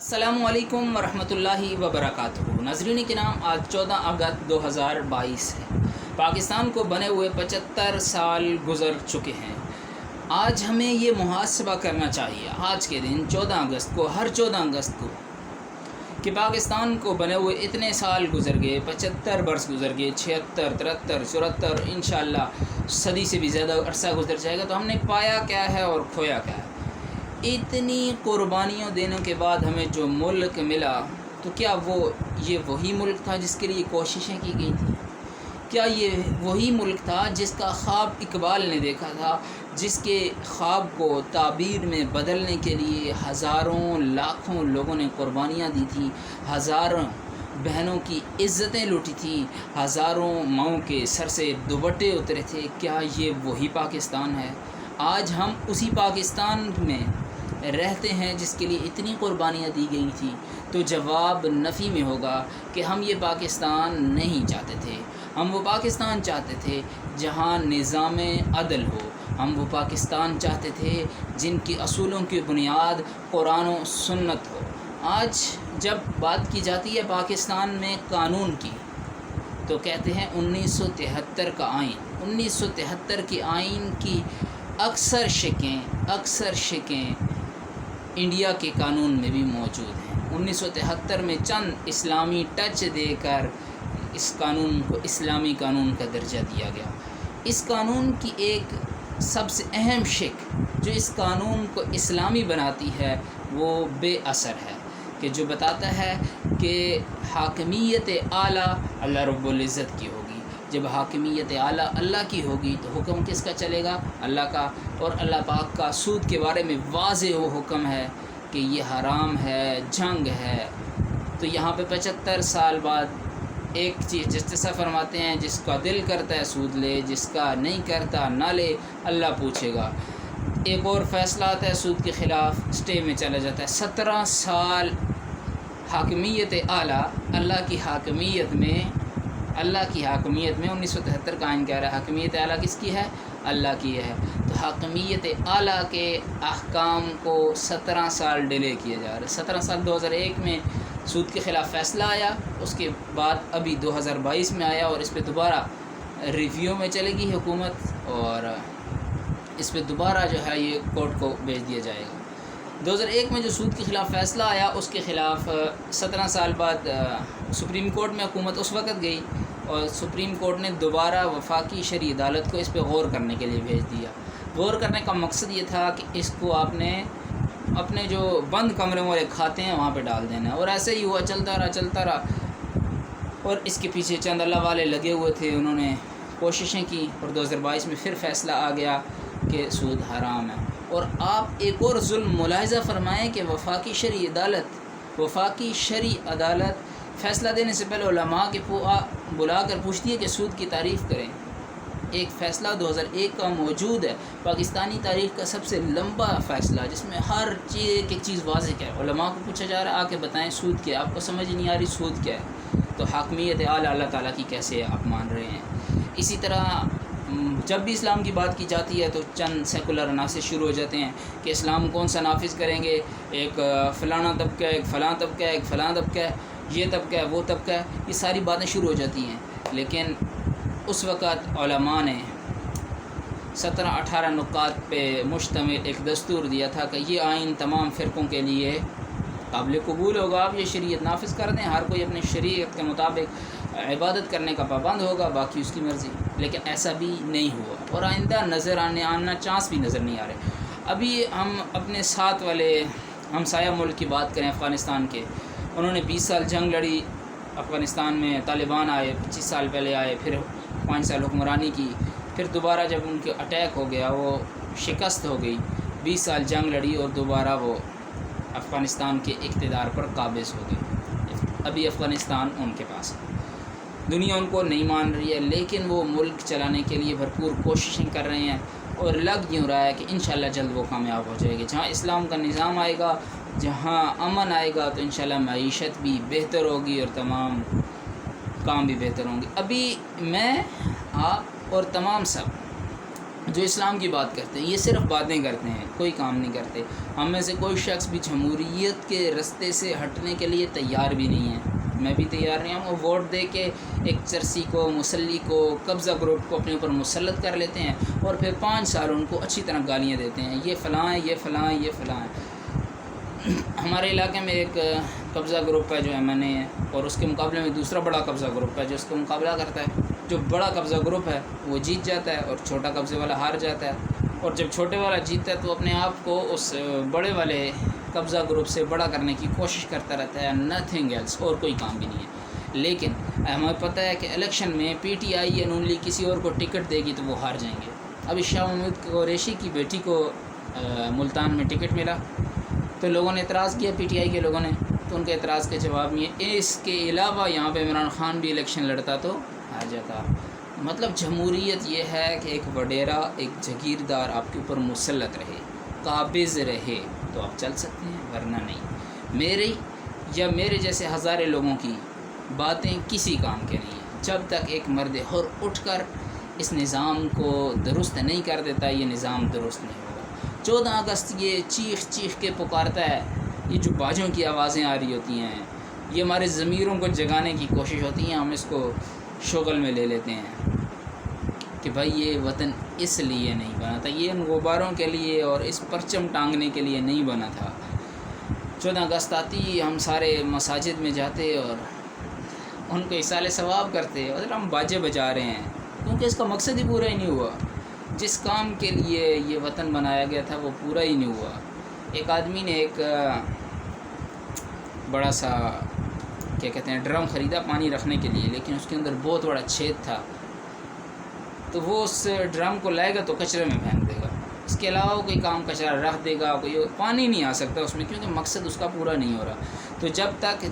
السلام علیکم ورحمۃ اللہ وبرکاتہ۔ ناظرین کرام، آج 14 اگست 2022 ہے۔ پاکستان کو بنے ہوئے 75 سال گزر چکے ہیں۔ آج ہمیں یہ محاسبہ کرنا چاہیے، آج کے دن 14 اگست کو، ہر 14 اگست کو، کہ پاکستان کو بنے ہوئے اتنے سال گزر گئے، 75 برس گزر گئے، 76 73 74، انشاءاللہ صدی سے بھی زیادہ عرصہ گزر جائے گا، تو ہم نے پایا کیا ہے اور کھویا کیا ہے۔ اتنی قربانیوں دینے کے بعد ہمیں جو ملک ملا، تو کیا یہ وہی ملک تھا جس کے لیے کوششیں کی گئی تھیں؟ کیا یہ وہی ملک تھا جس کا خواب اقبال نے دیکھا تھا، جس کے خواب کو تعبیر میں بدلنے کے لیے ہزاروں لاکھوں لوگوں نے قربانیاں دی تھیں، ہزاروں بہنوں کی عزتیں لوٹی تھیں، ہزاروں ماؤں کے سر سے دوپٹے اترے تھے؟ کیا یہ وہی پاکستان ہے؟ آج ہم اسی پاکستان میں رہتے ہیں جس کے لیے اتنی قربانیاں دی گئی تھیں، تو جواب نفی میں ہوگا کہ ہم یہ پاکستان نہیں چاہتے تھے۔ ہم وہ پاکستان چاہتے تھے جہاں نظام عدل ہو، ہم وہ پاکستان چاہتے تھے جن کی اصولوں کی بنیاد قرآن و سنت ہو۔ آج جب بات کی جاتی ہے پاکستان میں قانون کی، تو کہتے ہیں 1973 کا آئین، 1973 کے آئین کی اکثر شکیں انڈیا کے قانون میں بھی موجود ہیں۔ 1973 میں چند اسلامی ٹچ دے کر اس قانون کو اسلامی قانون کا درجہ دیا گیا۔ اس قانون کی ایک سب سے اہم شق جو اس قانون کو اسلامی بناتی ہے، وہ بے اثر ہے، کہ جو بتاتا ہے کہ حاکمیت اعلیٰ اللہ رب العزت کی ہوگی۔ جب حاکمیت اعلیٰ اللہ کی ہوگی تو حکم کس کا چلے گا؟ اللہ کا۔ اور اللہ پاک کا سود کے بارے میں واضح وہ حکم ہے کہ یہ حرام ہے، جنگ ہے۔ تو یہاں پہ 75 سال بعد ایک چیز جسٹسا فرماتے ہیں، جس کا دل کرتا ہے سود لے، جس کا نہیں کرتا نہ لے، اللہ پوچھے گا۔ ایک اور فیصلہ آتا ہے سود کے خلاف، اسٹے میں چلا جاتا ہے۔ 17 سال حاکمیت اعلیٰ، اللہ کی حاکمیت میں 1973 کا آئین کہہ رہا ہے حاکمیت اعلیٰ کس کی ہے؟ اللہ کی ہے۔ تو حاکمیت اعلیٰ کے احکام کو 17 سال ڈیلے کیا جا رہا ہے۔ 17 سال 2001 میں سود کے خلاف فیصلہ آیا، اس کے بعد ابھی 2022 میں آیا، اور اس پہ دوبارہ ریویو میں چلے گی حکومت، اور اس پہ دوبارہ جو ہے یہ کورٹ کو بھیج دیا جائے گا۔ 2001 میں جو سود کے خلاف فیصلہ آیا، اس کے خلاف 17 سال بعد سپریم کورٹ میں حکومت اس وقت گئی، اور سپریم کورٹ نے دوبارہ وفاقی شرعی عدالت کو اس پہ غور کرنے کے لیے بھیج دیا۔ غور کرنے کا مقصد یہ تھا کہ اس کو آپ نے اپنے جو بند کمرے والے کھاتے ہیں وہاں پہ ڈال دینا ہے، اور ایسے ہی ہوا، چلتا رہا، اور اس کے پیچھے چند اللہ والے لگے ہوئے تھے، انہوں نے کوششیں کی، اور 2022 میں پھر فیصلہ آ گیا کہ سود حرام ہے۔ اور آپ ایک اور ظلم ملاحظہ فرمائیں کہ وفاقی شرعی عدالت فیصلہ دینے سے پہلے علماء کے بلا کر پوچھتی ہے کہ سود کی تعریف کریں۔ ایک فیصلہ 2001 کا موجود ہے، پاکستانی تاریخ کا سب سے لمبا فیصلہ، جس میں ہر ایک چیز واضح ہے۔ علماء کو پوچھا جا رہا ہے، آ کے بتائیں سود کیا ہے؟ آپ کو سمجھ نہیں آ رہی سود کیا ہے؟ تو حاکمیت اعلیٰ اللہ تعالیٰ کی کیسے آپ مان رہے ہیں؟ اسی طرح جب بھی اسلام کی بات کی جاتی ہے تو چند سیکولر عناصر شروع ہو جاتے ہیں کہ اسلام کون سا نافذ کریں گے، ایک فلانا طبقہ ہے، ایک فلاں طبقہ ہے، ایک فلاں طبقہ ہے، یہ طبقہ ہے، وہ طبقہ ہے، یہ ساری باتیں شروع ہو جاتی ہیں۔ لیکن اس وقت علماء نے 17-18 نکات پہ مشتمل ایک دستور دیا تھا کہ یہ آئین تمام فرقوں کے لیے قابل قبول ہوگا، آپ یہ شریعت نافذ کر دیں، ہر کوئی اپنے شریعت کے مطابق عبادت کرنے کا پابند ہوگا، باقی اس کی مرضی۔ لیکن ایسا بھی نہیں ہوا، اور آئندہ آنا چانس بھی نظر نہیں آ رہے۔ ابھی ہم اپنے ساتھ والے ہمسایہ ملک کی بات کریں، افغانستان کے، انہوں نے 20 سال جنگ لڑی، افغانستان میں طالبان آئے، 25 سال پہلے آئے، پھر 5 سال حکمرانی کی، پھر دوبارہ جب ان کے اٹیک ہو گیا، وہ شکست ہو گئی، 20 سال جنگ لڑی، اور دوبارہ وہ افغانستان کے اقتدار پر قابض ہو گئی۔ ابھی افغانستان ان کے پاس ہے، دنیا ان کو نہیں مان رہی ہے، لیکن وہ ملک چلانے کے لیے بھرپور کوششیں کر رہے ہیں، اور لگ یوں رہا ہے کہ انشاءاللہ جلد وہ کامیاب ہو جائے گی۔ جہاں اسلام کا نظام آئے گا، جہاں امن آئے گا، تو انشاءاللہ معیشت بھی بہتر ہوگی، اور تمام کام بھی بہتر ہوں گے۔ ابھی میں، آپ اور تمام سب جو اسلام کی بات کرتے ہیں یہ صرف باتیں کرتے ہیں، کوئی کام نہیں کرتے۔ ہم میں سے کوئی شخص بھی جمہوریت کے رستے سے ہٹنے کے لیے تیار بھی نہیں ہے، میں بھی تیار نہیں ہوں۔ وہ ووٹ دے کے ایک چرسی کو، مسلی کو، قبضہ گروپ کو اپنے اوپر مسلط کر لیتے ہیں اور پھر 5 سال ان کو اچھی طرح گالیاں دیتے ہیں، یہ فلاں ہے، یہ فلاں ہے، یہ فلاں ہے۔ ہمارے علاقے میں ایک قبضہ گروپ ہے جو MNA ہے، اور اس کے مقابلے میں دوسرا بڑا قبضہ گروپ ہے جو اس کا مقابلہ کرتا ہے۔ جو بڑا قبضہ گروپ ہے وہ جیت جاتا ہے اور چھوٹا قبضے والا ہار جاتا ہے، اور جب چھوٹے والا جیتتا ہے تو اپنے آپ کو اس بڑے والے قبضہ گروپ سے بڑا کرنے کی کوشش کرتا رہتا ہے، نتھنگ ایلس، اور کوئی کام بھی نہیں ہے۔ لیکن ہمیں پتہ ہے کہ الیکشن میں PTI یا نون لیگ کسی اور کو ٹکٹ دے گی تو وہ ہار جائیں گے۔ ابھی شاہ محمود قریشی کی بیٹی کو ملتان میں ٹکٹ ملا تو لوگوں نے اعتراض کیا، PTI کے لوگوں نے، تو ان کے اعتراض کے جواب میں اس کے علاوہ یہاں پہ عمران خان بھی الیکشن لڑتا تو آ جاتا۔ مطلب جمہوریت یہ ہے کہ ایک وڈیرا، ایک جگیردار آپ کے اوپر مسلط رہے، قابض رہے تو آپ چل سکتے ہیں، ورنہ نہیں۔ میری یا میرے جیسے ہزارے لوگوں کی باتیں کسی کام کے نہیں ہیں جب تک ایک مرد حر اٹھ کر اس نظام کو درست نہیں کر دیتا، یہ نظام درست نہیں ہوگا۔ 14 اگست یہ چیخ چیخ کے پکارتا ہے، یہ جو باجوں کی آوازیں آ رہی ہوتی ہیں، یہ ہمارے ضمیروں کو جگانے کی کوشش ہوتی ہیں، ہم اس کو شغل میں لے لیتے ہیں کہ بھائی یہ وطن اس لیے نہیں بنا تھا، یہ ان غباروں کے لیے اور اس پرچم ٹانگنے کے لیے نہیں بنا تھا۔ 14 اگست آتی، ہم سارے مساجد میں جاتے اور ان کو ایصال ثواب کرتے، اور ہم باجے بجا رہے ہیں کیونکہ اس کا مقصد ہی پورا ہی نہیں ہوا۔ جس کام کے لیے یہ وطن بنایا گیا تھا وہ پورا ہی نہیں ہوا۔ ایک آدمی نے ایک بڑا سا کیا کہتے ہیں ڈرم خریدا پانی رکھنے کے لیے، لیکن اس کے اندر بہت بڑا چھید تھا، تو وہ اس ڈرم کو لائے گا تو کچرے میں پھینک دے گا، اس کے علاوہ کوئی کام کچرا رکھ دے گا، کوئی پانی نہیں آ سکتا اس میں، کیونکہ مقصد اس کا پورا نہیں ہو رہا۔ تو جب تک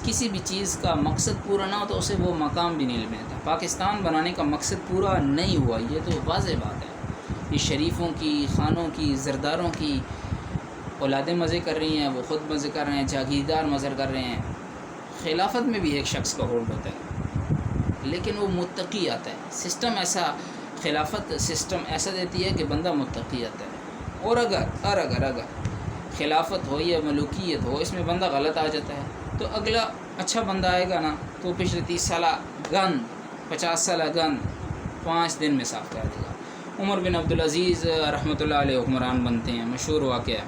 کسی بھی چیز کا مقصد پورا نہ ہو تو اسے وہ مقام بھی نہیں ملتا۔ پاکستان بنانے کا مقصد پورا نہیں ہوا، یہ تو واضح بات ہے۔ یہ شریفوں کی، خانوں کی، زرداروں کی اولادیں مزے کر رہی ہیں، وہ خود مزے کر رہے ہیں، جاگیردار مزے کر رہے ہیں۔ خلافت میں بھی ایک شخص کا ہولڈ ہوتا ہے، لیکن وہ متقی آتا ہے۔ سسٹم ایسا، خلافت سسٹم ایسا دیتی ہے کہ بندہ متقی آتا ہے، اور اگر خلافت ہو یا ملوکیت ہو، اس میں بندہ غلط آ جاتا ہے تو اگلا اچھا بندہ آئے گا نا تو پچھلے 30 سالہ گند، 50 سالہ گند 5 دن میں صاف کر دے گا۔ عمر بن عبدالعزیز رحمۃ اللہ علیہ حکمران بنتے ہیں، مشہور واقعہ۔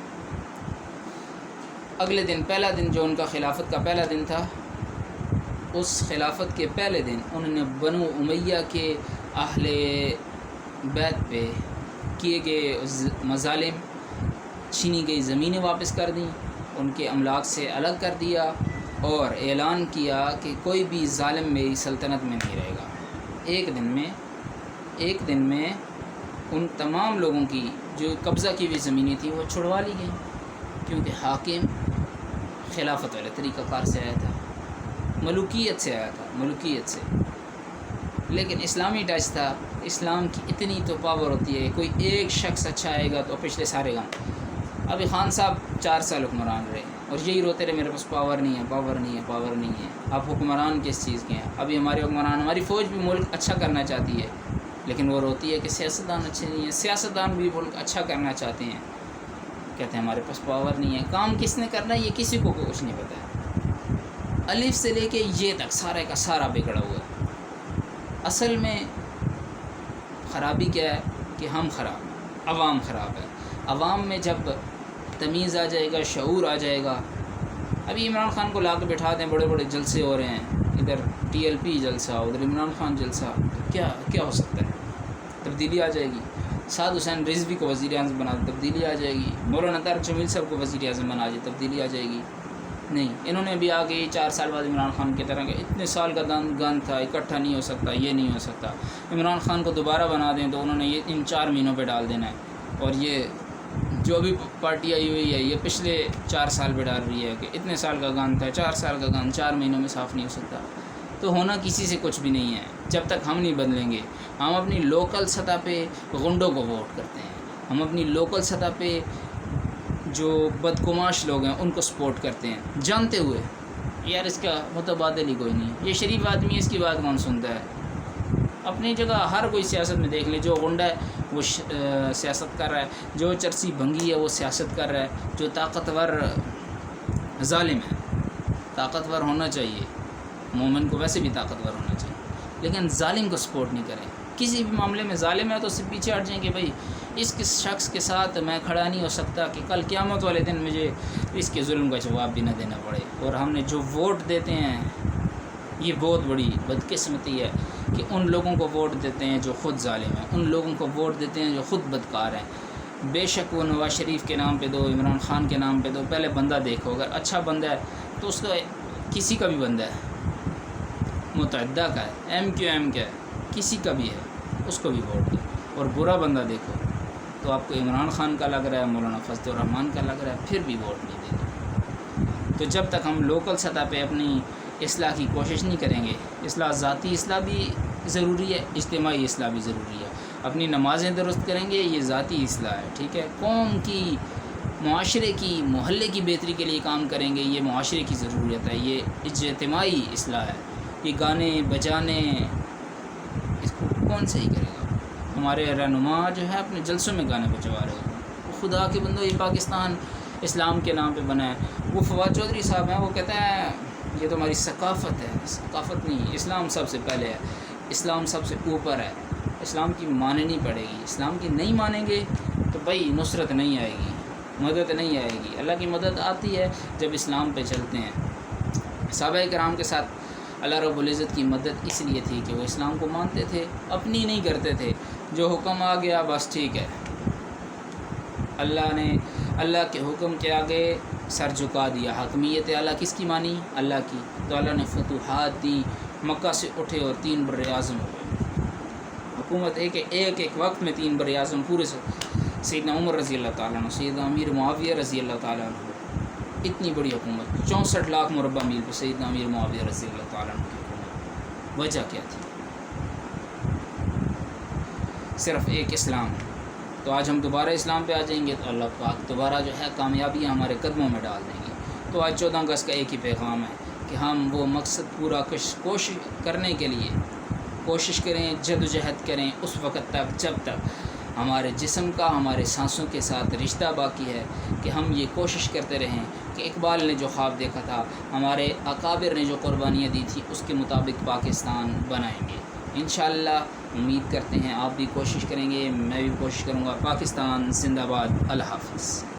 اگلے دن، پہلا دن جو ان کا خلافت کا پہلا دن تھا، اس خلافت کے پہلے دن انہوں نے بنو امیہ کے اہل بیت پہ کیے گئے مظالم، چھینی گئی زمینیں واپس کر دیں، ان کے املاک سے الگ کر دیا، اور اعلان کیا کہ کوئی بھی ظالم میری سلطنت میں نہیں رہے گا۔ ایک دن میں ان تمام لوگوں کی جو قبضہ کی ہوئی زمینیں تھیں وہ چھڑوا لی گئیں، کیونکہ حاکم خلافت والے طریقہ کار سے آیا تھا، ملوکیت سے آیا تھا، ملوکیت سے۔ لیکن اسلامی ٹچ تھا، اسلام کی اتنی تو پاور ہوتی ہے، کوئی ایک شخص اچھا آئے گا تو پچھلے سارے گام۔ ابھی خان صاحب 4 سال حکمران رہے اور یہی روتے رہے میرے پاس پاور نہیں ہے، پاور نہیں ہے، پاور نہیں ہے۔ آپ حکمران کس چیز کے ہیں؟ ابھی ہمارے حکمران، ہماری فوج بھی ملک اچھا کرنا چاہتی ہے، لیکن وہ روتی ہے کہ سیاستدان اچھے نہیں ہیں۔ سیاستدان بھی ملک اچھا کرنا چاہتے ہیں، کہتے ہیں ہمارے پاس پاور نہیں ہے۔ کام کس نے کرنا ہے یہ کسی کو کچھ نہیں پتہ ہے، الف سے لے کے یہ تک سارے کا سارا بگڑا ہوا ہے۔ اصل میں خرابی کیا ہے کہ ہم خراب، عوام خراب ہے۔ عوام میں جب تمیز آ جائے گا، شعور آ جائے گا۔ ابھی عمران خان کو لا کے بٹھا دیں، بڑے بڑے جلسے ہو رہے ہیں، ادھر TLP جلسہ، ادھر عمران خان جلسہ، کیا ہو سکتا ہے؟ تبدیلی آ جائے گی۔ سعد حسین رضوی کو وزیر اعظم بنا دے، تبدیلی آ جائے گی۔ مولانا طارق جمیل صاحب کو وزیر اعظم بنا دے، تبدیلی آ جائے گی۔ نہیں، انہوں نے بھی آگے 4 سال بعد عمران خان کی طرح کہ اتنے سال کا گند تھا، اکٹھا نہیں ہو سکتا، یہ نہیں ہو سکتا۔ عمران خان کو دوبارہ بنا دیں تو انہوں نے یہ ان 4 مہینوں پہ ڈال دینا ہے، اور یہ جو بھی پارٹی آئی ہوئی ہے یہ پچھلے 4 سال پہ ڈال رہی ہے کہ اتنے سال کا گند تھا، 4 سال کا گند 4 مہینوں میں صاف نہیں ہو سکتا۔ تو ہونا کسی سے کچھ بھی نہیں ہے جب تک ہم نہیں بدلیں گے۔ ہم اپنی لوکل سطح پہ غنڈوں کو ووٹ کرتے ہیں، ہم اپنی لوکل سطح پہ جو بدگماش لوگ ہیں ان کو سپورٹ کرتے ہیں، جانتے ہوئے یار اس کا متبادل ہی کوئی نہیں، یہ شریف آدمی ہے، اس کی بات کون سنتا ہے۔ اپنی جگہ ہر کوئی سیاست میں دیکھ لیں، جو غنڈہ ہے وہ سیاست کر رہا ہے، جو چرسی بھنگی ہے وہ سیاست کر رہا ہے، جو طاقتور ظالم ہے۔ طاقتور ہونا چاہیے، مومن کو ویسے بھی طاقتور ہونا چاہیے، لیکن ظالم کو سپورٹ نہیں کریں۔ کسی بھی معاملے میں ظالم ہے تو اس سے پیچھے ہٹ جائیں کہ بھائی اس شخص کے ساتھ میں کھڑا نہیں ہو سکتا کہ کل قیامت والے دن مجھے اس کے ظلم کا جواب بھی نہ دینا پڑے۔ اور ہم نے جو ووٹ دیتے ہیں، یہ بہت بڑی بدقسمتی ہے کہ ان لوگوں کو ووٹ دیتے ہیں جو خود ظالم ہیں، ان لوگوں کو ووٹ دیتے ہیں جو خود بدکار ہیں۔ بے شک وہ نواز شریف کے نام پہ دو، عمران خان کے نام پہ دو، پہلے بندہ دیکھو، اگر اچھا بندہ ہے تو اس کا کسی کا بھی بندہ ہے، متعدہ کا ہے، MQM کا ہے، کسی کا بھی ہے، اس کو بھی ووٹ دو۔ اور برا بندہ دیکھو تو آپ کو عمران خان کا لگ رہا ہے، مولانا فضل الرحمان کا لگ رہا ہے، پھر بھی ووٹ نہیں دے۔ تو جب تک ہم لوکل سطح پہ اپنی اصلاح کی کوشش نہیں کریں گے، اصلاح ذاتی اصلاح بھی ضروری ہے، اجتماعی اصلاح بھی ضروری ہے۔ اپنی نمازیں درست کریں گے، یہ ذاتی اصلاح ہے، ٹھیک ہے۔ قوم کی، معاشرے کی، محلے کی بہتری کے لیے کام کریں گے، یہ معاشرے کی ضرورت ہے، یہ اجتماعی اصلاح ہے۔ یہ گانے بجانے اس کو کون صحیح کرے گا؟ ہمارے رہنما جو ہے اپنے جلسوں میں گانے بجوا رہے ہیں۔ خدا کے بندو، یہ پاکستان اسلام کے نام پہ بنا ہے۔ وہ فواد چودھری صاحب ہیں، وہ کہتے ہیں یہ تو ہماری ثقافت ہے۔ ثقافت نہیں، اسلام سب سے پہلے ہے، اسلام سب سے اوپر ہے، اسلام کی ماننی پڑے گی۔ اسلام کی نہیں مانیں گے تو بھائی نصرت نہیں آئے گی، مدد نہیں آئے گی۔ اللہ کی مدد آتی ہے جب اسلام پہ چلتے ہیں۔ صحابہ کرام کے ساتھ اللہ رب العزت کی مدد اس لیے تھی کہ وہ اسلام کو مانتے تھے، اپنی نہیں کرتے تھے۔ جو حکم آ گیا بس ٹھیک ہے، اللہ کے حکم کے آگے سر جھکا دیا۔ حاکمیت اعلیٰ کس کی مانی؟ اللہ کی۔ تو اللہ نے فتوحات دی، مکہ سے اٹھے اور 3 بر اعظم ہوئے۔ حکومت ایک وقت میں 3 بر اعظم پورے سے، سیدنا عمر رضی اللہ تعالیٰ عنہ، سیدنا امیر معاویہ رضی اللہ تعالیٰ عنہ، اتنی بڑی حکومت، 64 لاکھ مربع میل پہ سیدنا امیر معاویہ رضی اللہ تعالیٰ عنہ کی حکومت۔ وجہ کیا تھی؟ صرف ایک اسلام۔ تو آج ہم دوبارہ اسلام پہ آ جائیں گے تو اللہ پاک دوبارہ جو ہے کامیابیاں ہمارے قدموں میں ڈال دیں گے۔ تو آج 14 اگست کا ایک ہی پیغام ہے کہ ہم وہ مقصد پورا کوشش کرنے کے لیے کوشش کریں، جدوجہد کریں اس وقت تک جب تک ہمارے جسم کا، ہمارے سانسوں کے ساتھ رشتہ باقی ہے، کہ ہم یہ کوشش کرتے رہیں کہ اقبال نے جو خواب دیکھا تھا، ہمارے اکابر نے جو قربانیاں دی تھی، اس کے مطابق پاکستان بنائیں گے انشاءاللہ۔ امید کرتے ہیں آپ بھی کوشش کریں گے، میں بھی کوشش کروں گا۔ پاکستان زندہ باد، اللہ حافظ۔